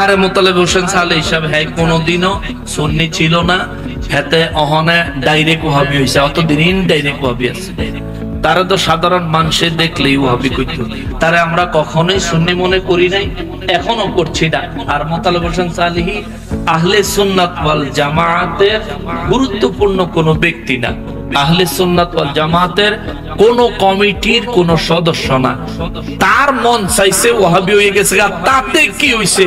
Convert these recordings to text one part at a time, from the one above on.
আরে মোতালেব হোসেন সালে হিসাবে হ্যাঁ কোনোদিনও সুন্নি ছিল না, হেতে অহনে ডাইরেক্ট ওয়াহাবি হইছে, অতদিন ইনডাইরেক্ট ওয়াহাবি আছে। তারা তো সাধারণ মানুষে দেখলেই ওয়াহাবি কইত, তারা আমরা কখনোই সুন্নি মনে করি নাই, এখনো করছি না। আর মোতালেব হোসেন সালেহী আহলে সুন্নাত ওয়াল জামায়াতের গুরুত্বপূর্ণ কোন ব্যক্তি না, আহলে সুন্নাত ওয়াল জামায়াতের কোন কমিটির কোন সদস্য না। তার মন চাইছে ওয়াহাবি হয়ে গেছে, তাতে কি হইছে?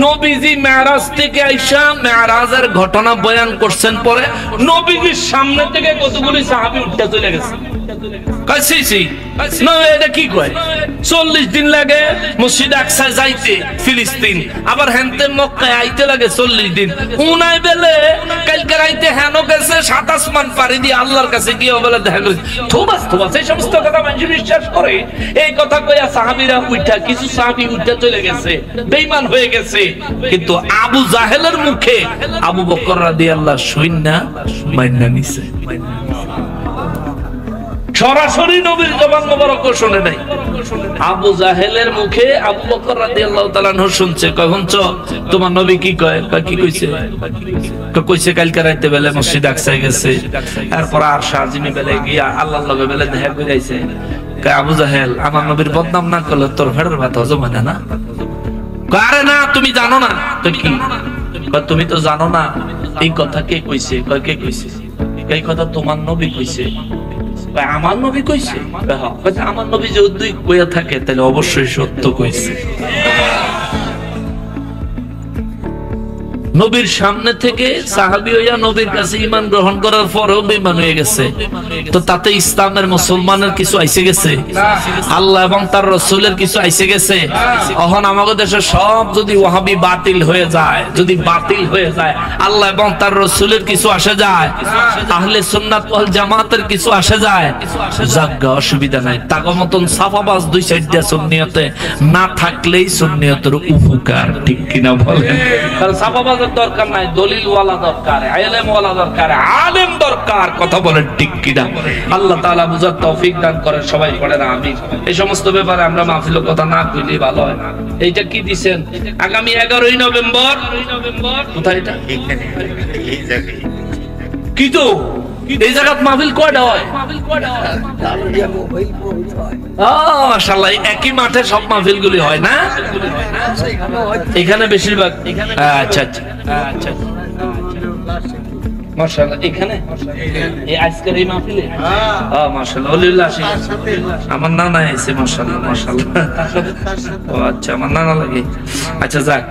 নবীজি মেরাজ থেকে আইসা মেরাজের ঘটনা বয়ান করছেন, পরে নবীজির সামনে থেকে কতগুলি সাহাবী উঠে চলে গেছে। এটা কি কয় 40 দিন লাগে মসজিদ আকসা যাইতে ফিলিস্তিন, আবার হেনতে মক্কায় আইতে লাগে 40 দিন। উনাই বেলে কালকে রাইতে হেন গেছে 7 আসমান পাড়ি দিয়ে আল্লাহর কাছে গিয়ে বলে দেখা গেছে থোবাস থোবাস, এই সমস্ত কথা মানুষ বিশ্বাস করে। এই কথা কইয়া সাহাবীরা উঠা, কিছু সাহাবী উঠে চলে গেছে, বেঈমান হয়ে গেছে। কিন্তু আবু জাহেলের মুখে আবু বকর রাদিয়াল্লাহু শুইনা মাইন্না নিছে, সরাসরি নবীর জবান মোবারক শুনে নাই। আবু জাহেলের মুখে আবু বকর রাদিয়াল্লাহু তাআলা আনহু শুনছে, কখন তোমার নবী কি কয়? কি কইছে? কইছে কালকে রাতে বেলা মসজিদ আকসায় গেছে, এরপর আর শাহজিনী বেলা গিয়া আল্লাহর লগে বেলা দেখা করে আইছে। কয় আবু জাহেল, আমার নবীর বদনাম না করলে তোর ভেড়ের ভাত হজম হয় না? আরে না, তুমি জানো না। তো কি? তুমি তো জানো না এই কথা কে কইছে? কয় কে কইছে? এই কথা তোমার নবী কইছে। আমার নবী কইছে? আমার নবী যদি কইয়া থাকে তাহলে অবশ্যই সত্য কইছে। নবীর সামনে থেকে সাহাবী হইয়া নবীর কাছে ঈমান গ্রহণ করার পরেও বেঈমান হয়ে গেছে, তো তাতে ইসলামের মুসলমানের কিছু আইসে গেছে? আল্লাহ এবং তার রাসূলের কিছু আইসে গেছে? এখন আমাদের দেশে সব যদি ওয়াহাবি বাতিল হয়ে যায়, যদি বাতিল হয়ে যায়, আল্লাহ এবং তার রাসূলের কিছু আসে যায়? আহলে সুন্নাত ওয়াল জামাতের কিছু আসে যায়? জাগা অসুবিধা নাই, তাগো মতন সাফাবাজ দুই সাইডটা সুন্নিয়তে না থাকলেই সুন্নিয়তের উপকার, ঠিক কিনা বলেন? কারণ সাফাবাজ দরকার নাই, দলিল ওয়ালা দরকার, ইলম ওয়ালা দরকার, আলেম দরকার। কথা বলেন ঠিক কিনা? আল্লাহ তাআলা বুঝার তৌফিক দান করেন, সবাই পড়েন আমিন। এই সমস্ত ব্যাপারে আমরা মাহফিলের কথা না কইলেই ভালো হয়। এইটা কি দিবেন আগামী 11ই নভেম্বর? কোথায় এটা? এখানে এই জায়গায়। কি তো এই জায়গাত মাহফিল কয়টা হয়? মাশাআল্লাহ, একই মাঠে সব মাহফিল গুলি হয় না? এখানে বেশিরভাগ। আচ্ছা আচ্ছা আচ্ছা, মাশাআল্লাহ। এখানে এই আজকের এই মাহফিলে মাশাআল্লাহ আলহামদুলিল্লাহ আমার নানা এসে, মাশাআল্লাহ মাশাআল্লাহ। ও আচ্ছা, আমার নানা লাগে। আচ্ছা যাক।